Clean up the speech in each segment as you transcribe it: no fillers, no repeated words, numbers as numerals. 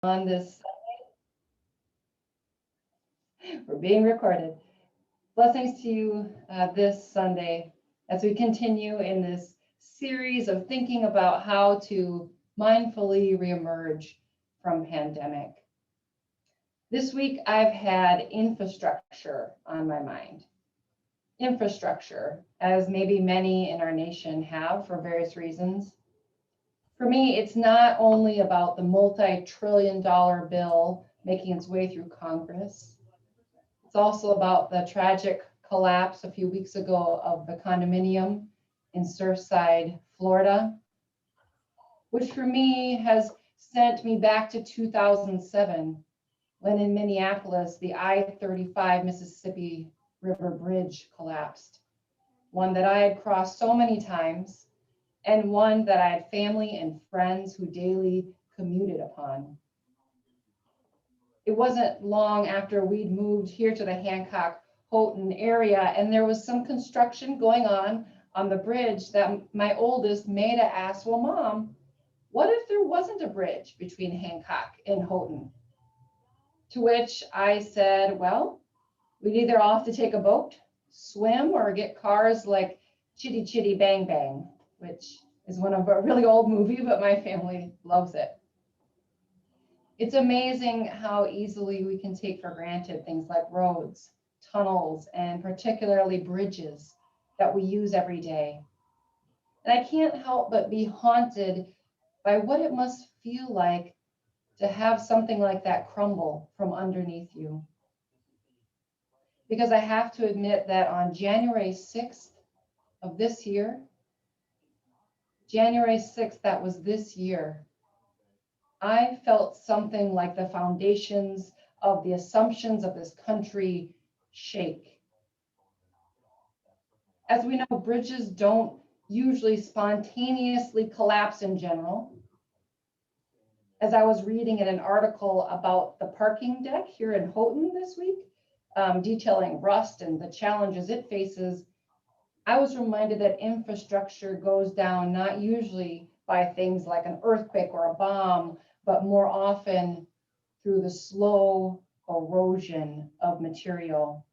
On this, we're being recorded. Blessings to you this Sunday as we continue in this series of thinking about how to mindfully reemerge from pandemic. This week, I've had infrastructure on my mind. Infrastructure, as maybe many in our nation have for various reasons. For me, it's not only about the multi-trillion-dollar bill making its way through Congress. It's also about the tragic collapse a few weeks ago of the condominium in Surfside, Florida, which for me has sent me back to 2007, when in Minneapolis, the I-35 Mississippi River Bridge collapsed, one that I had crossed so many times, and one that I had family and friends who daily commuted upon. It wasn't long after we'd moved here to the Hancock-Houghton area, and there was some construction going on the bridge that my oldest, Maida, asked, well, Mom, what if there wasn't a bridge between Hancock and Houghton? To which I said, well, we'd either all have to take a boat, swim, or get cars like Chitty Chitty Bang Bang, which is one of a really old movie, but my family loves it. It's amazing how easily we can take for granted things like roads, tunnels, and particularly bridges that we use every day. And I can't help but be haunted by what it must feel like to have something like that crumble from underneath you. Because I have to admit that on January 6th of this year, January 6th, that was this year, I felt something like the foundations of the assumptions of this country shake. As we know, bridges don't usually spontaneously collapse in general. As I was reading in an article about the parking deck here in Houghton this week, detailing rust and the challenges it faces, I was reminded that infrastructure goes down not usually by things like an earthquake or a bomb, but more often through the slow erosion of material.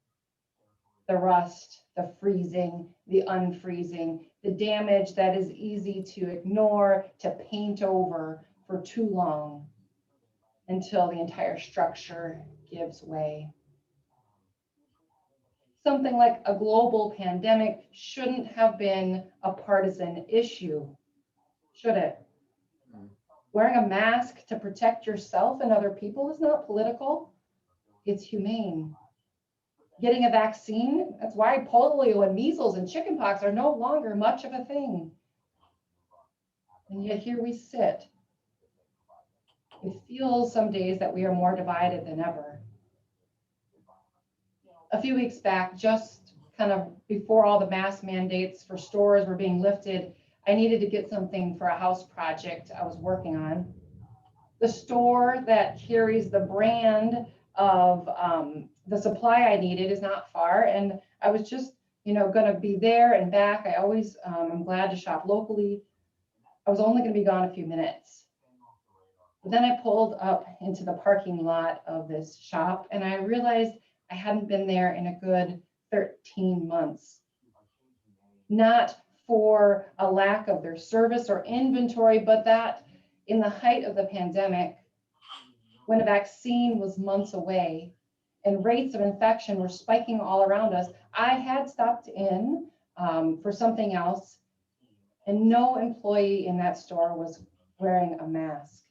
The rust, the freezing, the unfreezing, the damage that is easy to ignore, to paint over for too long until the entire structure gives way. Something like a global pandemic shouldn't have been a partisan issue, should it? Wearing a mask to protect yourself and other people is not political, it's humane. Getting a vaccine, that's why polio and measles and chickenpox are no longer much of a thing. And yet here we sit. It feels some days that we are more divided than ever. A few weeks back, just kind of before all the mask mandates for stores were being lifted, I needed to get something for a house project I was working on. The store that carries the brand of the supply I needed is not far, and I was just, going to be there and back. I always am glad to shop locally. I was only going to be gone a few minutes. But then I pulled up into the parking lot of this shop, and I realized I hadn't been there in a good 13 months. Not for a lack of their service or inventory, but that in the height of the pandemic, when a vaccine was months away and rates of infection were spiking all around us, I had stopped in for something else, and no employee in that store was wearing a mask.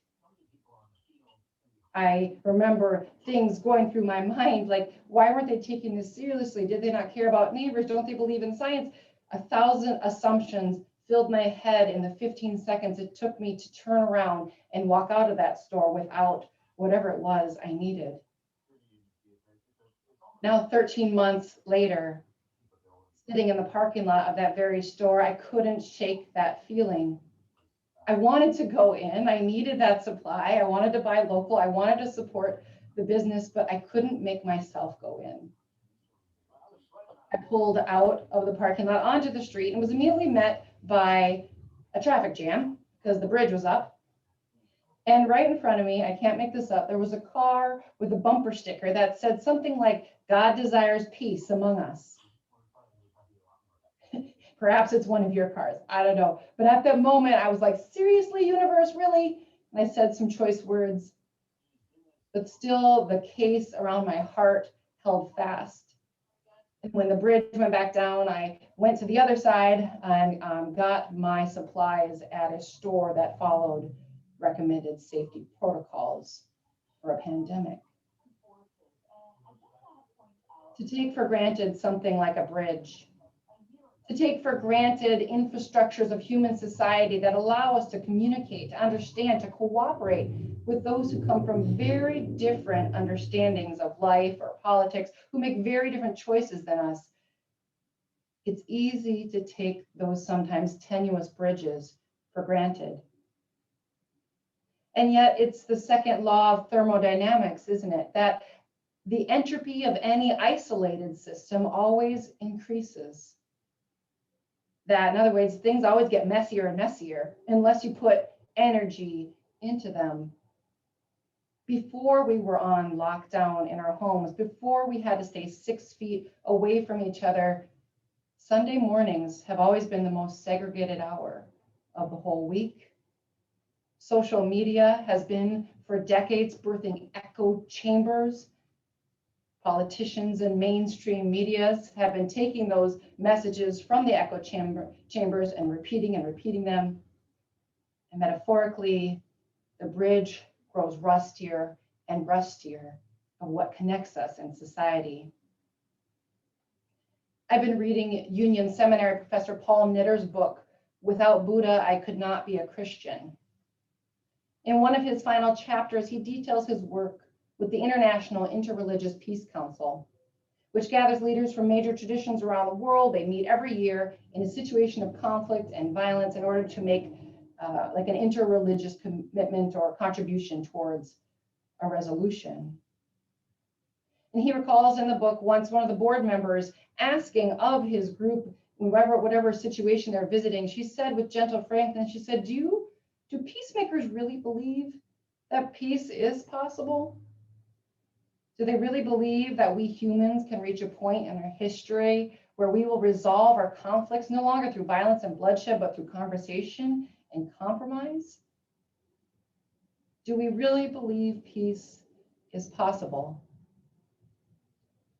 I remember things going through my mind like, why weren't they taking this seriously? Did they not care about neighbors? Don't they believe in science? 1,000 assumptions filled my head in the 15 seconds it took me to turn around and walk out of that store without whatever it was I needed. Now, 13 months later, sitting in the parking lot of that very store, I couldn't shake that feeling. I wanted to go in, I needed that supply, I wanted to buy local, I wanted to support the business, but I couldn't make myself go in. I pulled out of the parking lot onto the street and was immediately met by a traffic jam because the bridge was up. And right in front of me, I can't make this up, there was a car with a bumper sticker that said something like, "God desires peace among us." Perhaps it's one of your cars, I don't know. But at that moment, I was like, seriously, universe, really? And I said some choice words, but still the case around my heart held fast. And when the bridge went back down, I went to the other side and got my supplies at a store that followed recommended safety protocols for a pandemic. To take for granted something like a bridge, to take for granted infrastructures of human society that allow us to communicate, to understand, to cooperate with those who come from very different understandings of life or politics, who make very different choices than us. It's easy to take those sometimes tenuous bridges for granted. And yet it's the second law of thermodynamics, isn't it? That the entropy of any isolated system always increases. That, in other words, things always get messier and messier unless you put energy into them. Before we were on lockdown in our homes, before we had to stay 6 feet away from each other, Sunday mornings have always been the most segregated hour of the whole week. Social media has been for decades birthing echo chambers. Politicians and mainstream medias have been taking those messages from the echo chambers and repeating them. And metaphorically, the bridge grows rustier and rustier of what connects us in society. I've been reading Union Seminary Professor Paul Knitter's book, Without Buddha, I Could Not Be a Christian. In one of his final chapters, he details his work with the International Interreligious Peace Council, which gathers leaders from major traditions around the world. They meet every year in a situation of conflict and violence in order to make like an interreligious commitment or contribution towards a resolution. And he recalls in the book once one of the board members asking of his group, whatever situation they're visiting, she said with gentle frankness, she said, do peacemakers really believe that peace is possible? Do they really believe that we humans can reach a point in our history where we will resolve our conflicts no longer through violence and bloodshed, but through conversation and compromise? Do we really believe peace is possible?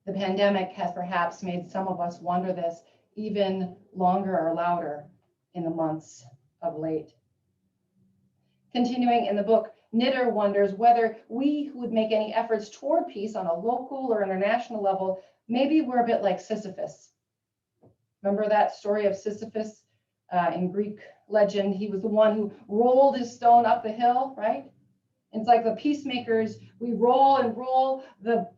The pandemic has perhaps made some of us wonder this even longer or louder in the months of late. Continuing in the book, Knitter wonders whether we who would make any efforts toward peace on a local or international level, maybe we're a bit like Sisyphus. Remember that story of Sisyphus in Greek legend? He was the one who rolled his stone up the hill, right? It's like the peacemakers, we roll and roll the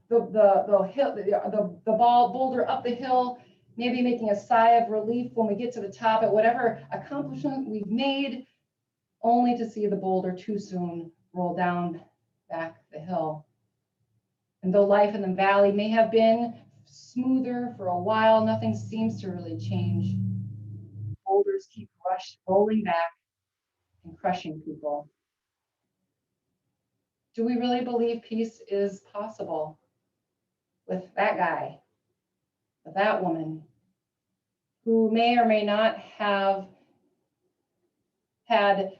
boulder up the hill, maybe making a sigh of relief when we get to the top at whatever accomplishment we've made, only to see the boulder too soon roll down back the hill. And though life in the valley may have been smoother for a while, nothing seems to really change. Boulders keep rolling back and crushing people. Do we really believe peace is possible with that guy, with that woman, who may or may not have had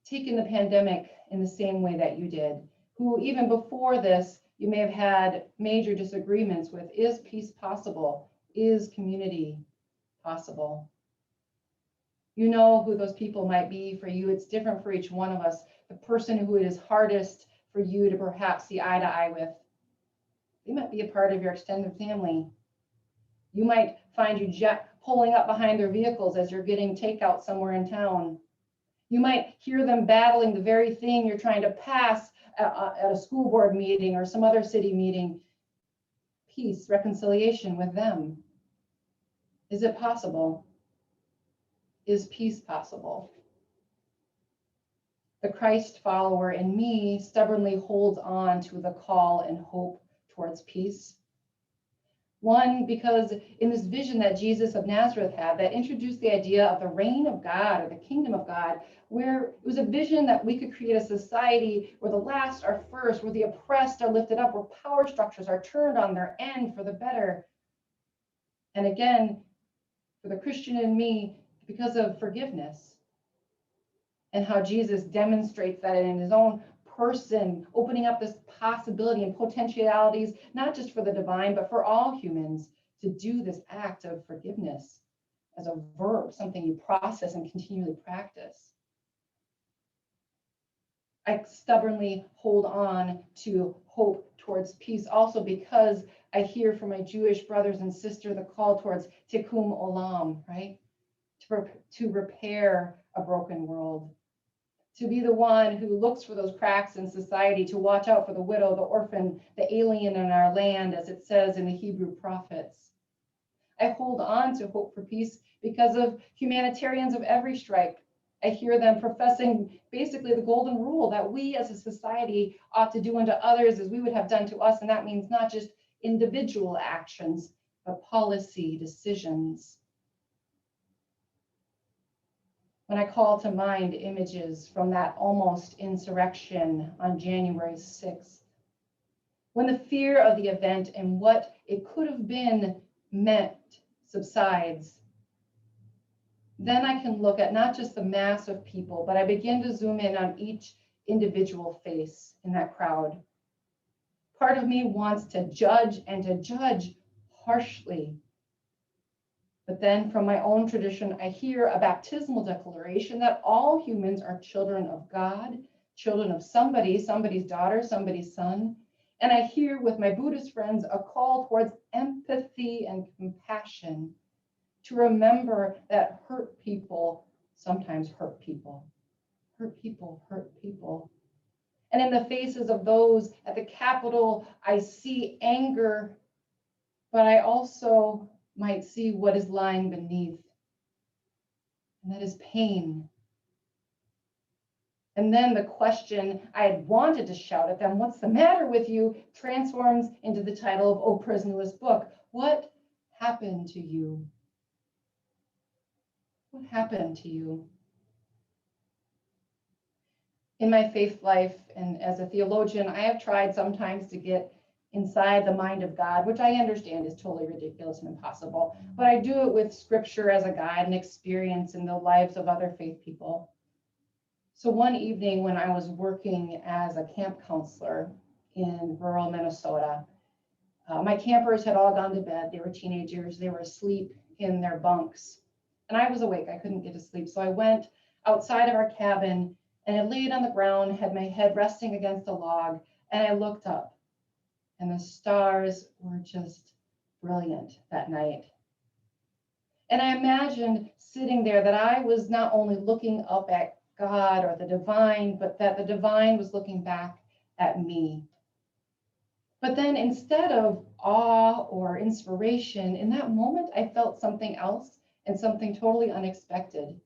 taken the pandemic in the same way that you did, who even before this, you may have had major disagreements with? Is peace possible? Is community possible? You know who those people might be for you. It's different for each one of us. The person who it is hardest for you to perhaps see eye to eye with, they might be a part of your extended family. You might find you pulling up behind their vehicles as you're getting takeout somewhere in town. You might hear them battling the very thing you're trying to pass at a school board meeting or some other city meeting. Peace, reconciliation with them. Is it possible? Is peace possible? The Christ follower in me stubbornly holds on to the call and hope towards peace. One, because in this vision that Jesus of Nazareth had that introduced the idea of the reign of God or the kingdom of God, where it was a vision that we could create a society where the last are first, where the oppressed are lifted up, where power structures are turned on their end for the better. And again, for the Christian in me, because of forgiveness and how Jesus demonstrates that in his own person, opening up this possibility and potentialities, not just for the divine, but for all humans to do this act of forgiveness as a verb, something you process and continually practice. I stubbornly hold on to hope towards peace also because I hear from my Jewish brothers and sisters the call towards tikkun olam, right? To repair a broken world. To be the one who looks for those cracks in society, to watch out for the widow, the orphan, the alien in our land, as it says in the Hebrew prophets. I hold on to hope for peace because of humanitarians of every stripe. I hear them professing basically the golden rule that we as a society ought to do unto others as we would have done to us. And that means not just individual actions, but policy decisions. When I call to mind images from that almost insurrection on January 6th, when the fear of the event and what it could have been meant subsides, then I can look at not just the mass of people, but I begin to zoom in on each individual face in that crowd. Part of me wants to judge and to judge harshly. But then from my own tradition, I hear a baptismal declaration that all humans are children of God, children of somebody, somebody's daughter, somebody's son. And I hear with my Buddhist friends a call towards empathy and compassion, to remember that hurt people sometimes hurt people. Hurt people hurt people. And in the faces of those at the Capitol, I see anger, but I also might see what is lying beneath, and that is pain. And then the question I had wanted to shout at them, "What's the matter with you?" transforms into the title of Oprah's newest book. What happened to you? What happened to you? In my faith life and as a theologian, I have tried sometimes to get inside the mind of God, which I understand is totally ridiculous and impossible, but I do it with scripture as a guide and experience in the lives of other faith people. So one evening when I was working as a camp counselor in rural Minnesota, my campers had all gone to bed. They were teenagers. They were asleep in their bunks. And I was awake. I couldn't get to sleep. So I went outside of our cabin and I laid on the ground, had my head resting against a log, and I looked up. And the stars were just brilliant that night. And I imagined sitting there that I was not only looking up at God or the divine, but that the divine was looking back at me. But then instead of awe or inspiration, in that moment, I felt something else and something totally unexpected.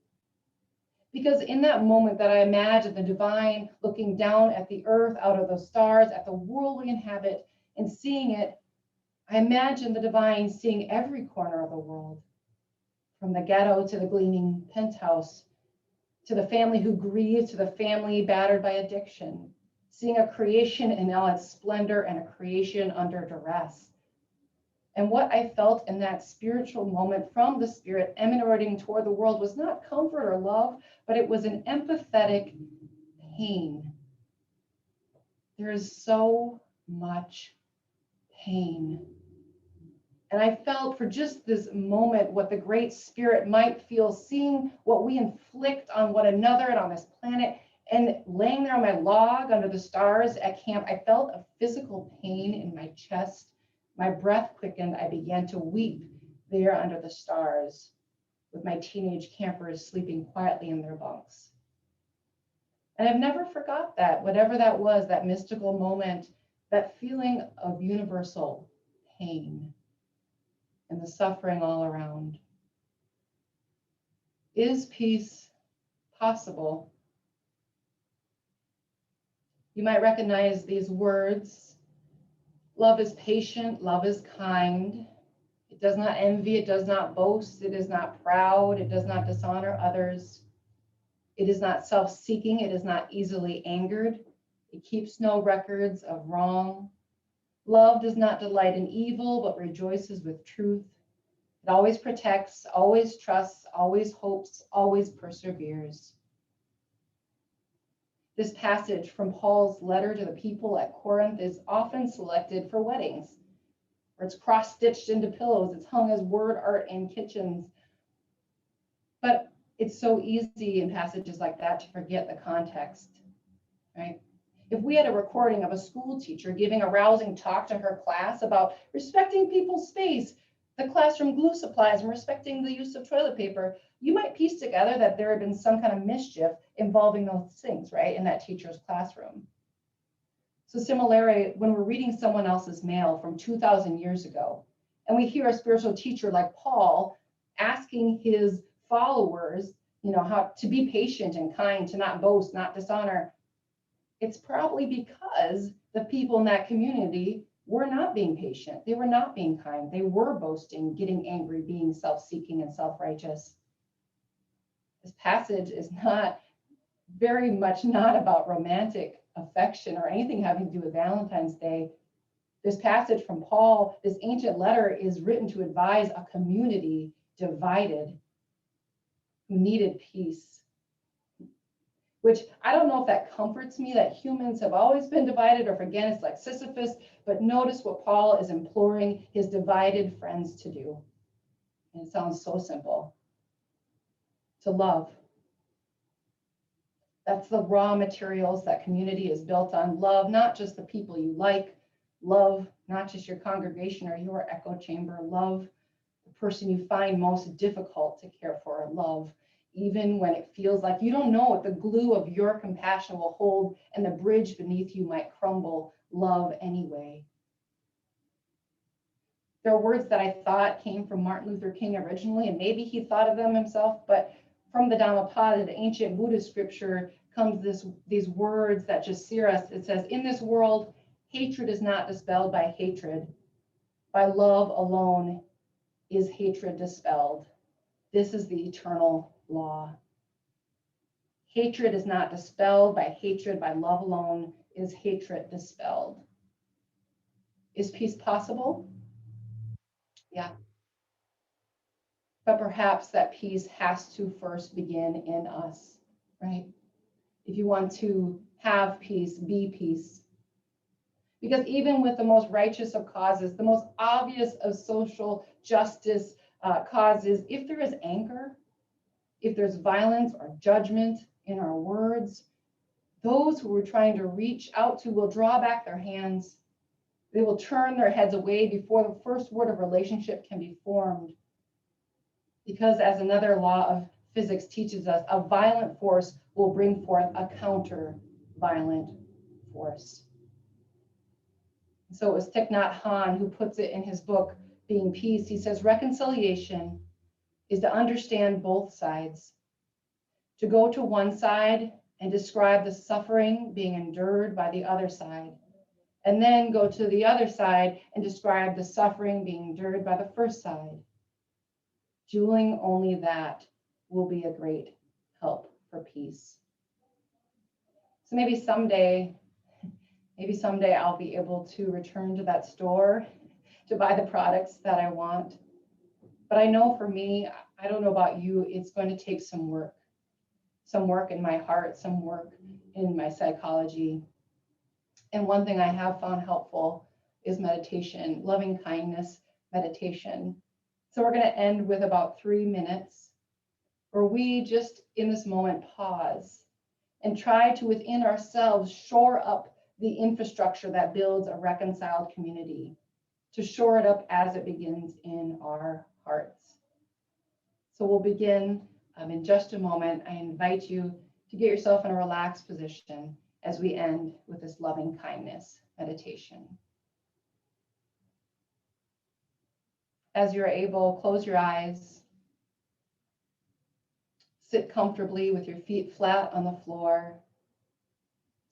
Because in that moment that I imagined the divine looking down at the earth out of the stars, at the world we inhabit, and seeing it, I imagined the divine seeing every corner of the world, from the ghetto to the gleaming penthouse, to the family who grieved, to the family battered by addiction, seeing a creation in all its splendor and a creation under duress. And what I felt in that spiritual moment from the Spirit emanating toward the world was not comfort or love, but it was an empathetic pain. There is so much pain. And I felt for just this moment what the Great Spirit might feel, seeing what we inflict on one another and on this planet. And laying there on my log under the stars at camp, I felt a physical pain in my chest. My breath quickened. I began to weep there under the stars with my teenage campers sleeping quietly in their bunks. And I've never forgot that, whatever that was, that mystical moment, that feeling of universal pain and the suffering all around. Is peace possible? You might recognize these words. Love is patient, love is kind, It does not envy, it does not boast, it is not proud, it does not dishonor others. It is not self-seeking, it is not easily angered. It keeps no records of wrong. Love does not delight in evil, but rejoices with truth. It always protects, always trusts, always hopes, always perseveres. This passage from Paul's letter to the people at Corinth is often selected for weddings, where it's cross-stitched into pillows, it's hung as word art in kitchens. But it's so easy in passages like that to forget the context, right? If we had a recording of a school teacher giving a rousing talk to her class about respecting people's space, the classroom glue supplies, and respecting the use of toilet paper, you might piece together that there had been some kind of mischief involving those things, right, in that teacher's classroom. So similarly, when we're reading someone else's mail from 2,000 years ago, and we hear a spiritual teacher like Paul asking his followers, how to be patient and kind, to not boast, not dishonor, it's probably because the people in that community were not being patient. They were not being kind. They were boasting, getting angry, being self-seeking and self-righteous. This passage is very much not about romantic affection or anything having to do with Valentine's Day. This passage from Paul, this ancient letter, is written to advise a community divided who needed peace. Which I don't know if that comforts me, that humans have always been divided, or if again it's like Sisyphus, but notice what Paul is imploring his divided friends to do. And it sounds so simple. To love. That's the raw materials that community is built on. Love, not just the people you like. Love, not just your congregation or your echo chamber. Love the person you find most difficult to care for. Love, even when it feels like you don't know what the glue of your compassion will hold and the bridge beneath you might crumble. Love anyway. There are words that I thought came from Martin Luther King originally, and maybe he thought of them himself, but from the Dhammapada, the ancient Buddhist scripture, comes these words that just sear us. It says, in this world, hatred is not dispelled by hatred. By love alone is hatred dispelled. This is the eternal law. Hatred is not dispelled by hatred. By love alone is hatred dispelled. Is peace possible? Yeah. But perhaps that peace has to first begin in us, right? If you want to have peace, be peace. Because even with the most righteous of causes, the most obvious of social justice causes, if there is anger, if there's violence or judgment in our words, those who we're trying to reach out to will draw back their hands. They will turn their heads away before the first word of relationship can be formed. Because as another law of physics teaches us, a violent force will bring forth a counter-violent force. So it was Thich Nhat Hanh who puts it in his book, Being Peace. He says, reconciliation is to understand both sides, to go to one side and describe the suffering being endured by the other side, and then go to the other side and describe the suffering being endured by the first side. Doing only that will be a great help for peace. So maybe someday I'll be able to return to that store to buy the products that I want. But I know for me, I don't know about you, it's going to take some work in my heart, some work in my psychology. And one thing I have found helpful is meditation, loving kindness meditation. So we're going to end with about 3 minutes where we just in this moment pause and try to within ourselves shore up the infrastructure that builds a reconciled community, to shore it up as it begins in our hearts. So we'll begin in just a moment. I invite you to get yourself in a relaxed position as we end with this loving kindness meditation. As you're able, close your eyes. Sit comfortably with your feet flat on the floor.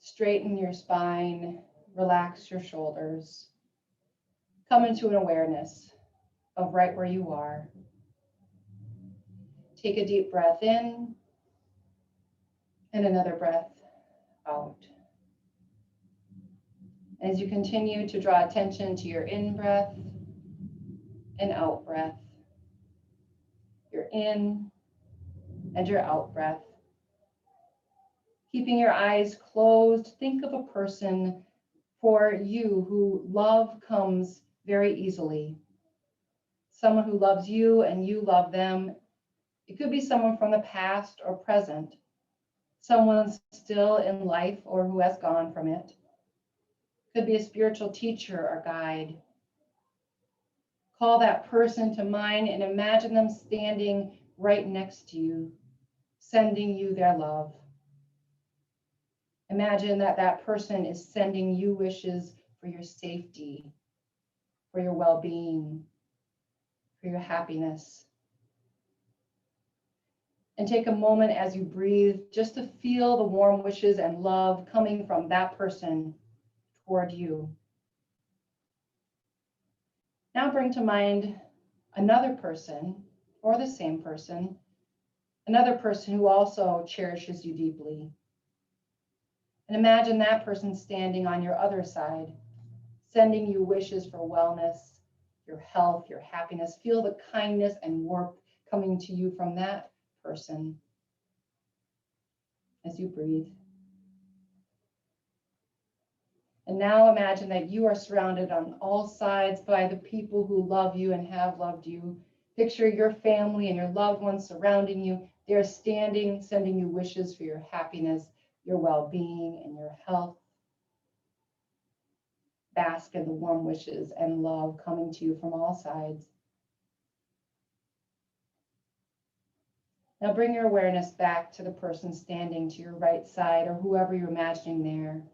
Straighten your spine, relax your shoulders. Come into an awareness of right where you are. Take a deep breath in and another breath out. As you continue to draw attention to your in-breath and out-breath, your in and your out-breath. Keeping your eyes closed, think of a person for you who love comes very easily. Someone who loves you and you love them. It could be someone from the past or present, someone still in life or who has gone from it. Could be a spiritual teacher or guide. Call that person to mind and imagine them standing right next to you, sending you their love. Imagine that that person is sending you wishes for your safety, for your well-being, for your happiness. And take a moment as you breathe just to feel the warm wishes and love coming from that person toward you. Now bring to mind another person or the same person, another person who also cherishes you deeply. And imagine that person standing on your other side, sending you wishes for wellness, your health, your happiness. Feel the kindness and warmth coming to you from that person as you breathe. And now imagine that you are surrounded on all sides by the people who love you and have loved you. Picture your family and your loved ones surrounding you. They are standing, sending you wishes for your happiness, your well-being, and your health. Bask in the warm wishes and love coming to you from all sides. Now bring your awareness back to the person standing to your right side or whoever you're imagining there.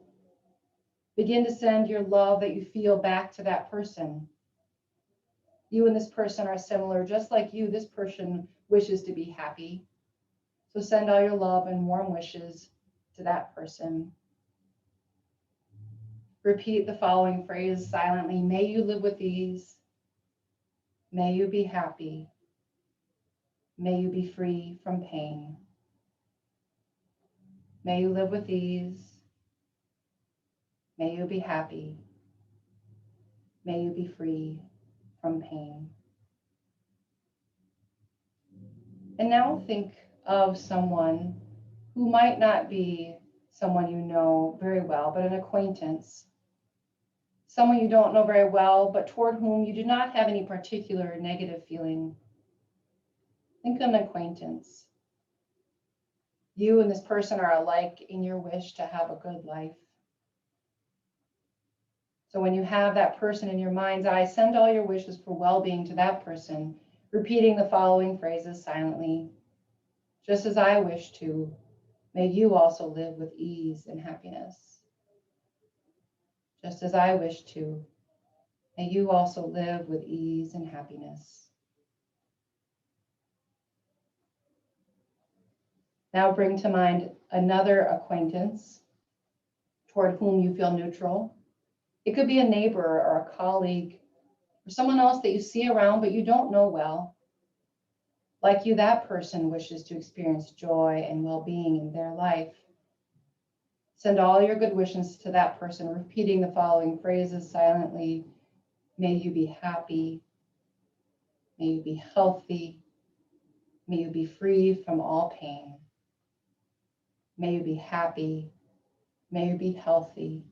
Begin to send your love that you feel back to that person. You and this person are similar. Just like you, this person wishes to be happy. So send all your love and warm wishes to that person. Repeat the following phrase silently. May you live with ease. May you be happy. May you be free from pain. May you live with ease. May you be happy. May you be free from pain. And now think of someone who might not be someone you know very well, but an acquaintance. Someone you don't know very well, but toward whom you do not have any particular negative feeling. Think of an acquaintance. You and this person are alike in your wish to have a good life. So when you have that person in your mind's eye, send all your wishes for well-being to that person, repeating the following phrases silently. Just as I wish to, may you also live with ease and happiness. Just as I wish to, may you also live with ease and happiness. Now bring to mind another acquaintance toward whom you feel neutral. It could be a neighbor or a colleague or someone else that you see around but you don't know well. Like you, that person wishes to experience joy and well-being in their life. Send all your good wishes to that person, repeating the following phrases silently. May you be happy. May you be healthy. May you be free from all pain. May you be happy. May you be healthy.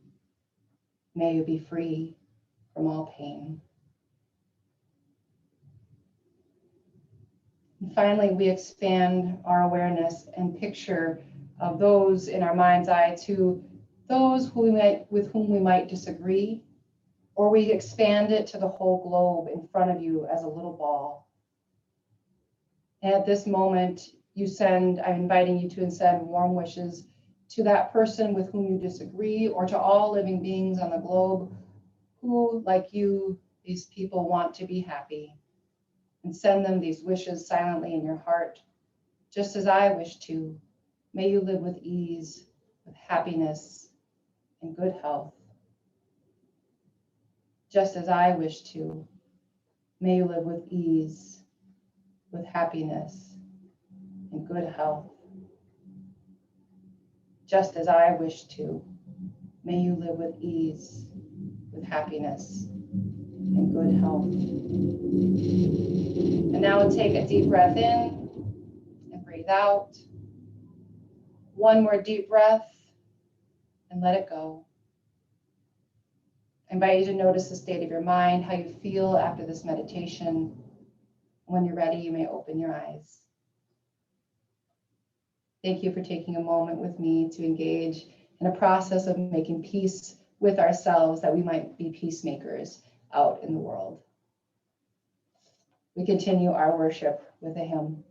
May you be free from all pain. And finally, we expand our awareness and picture of those in our mind's eye to those with whom we might disagree, or we expand it to the whole globe in front of you as a little ball. And at this moment, I'm inviting you to send warm wishes to that person with whom you disagree, or to all living beings on the globe who, like you, these people want to be happy. And send them these wishes silently in your heart. Just as I wish to, may you live with ease, with happiness, and good health. Just as I wish to, May you live with ease, with happiness, and good health. Just as I wish to, may you live with ease, with happiness, and good health. And now take a deep breath in and breathe out. One more deep breath and let it go. I invite you to notice the state of your mind, how you feel after this meditation. When you're ready, you may open your eyes. Thank you for taking a moment with me to engage in a process of making peace with ourselves, that we might be peacemakers out in the world. We continue our worship with a hymn.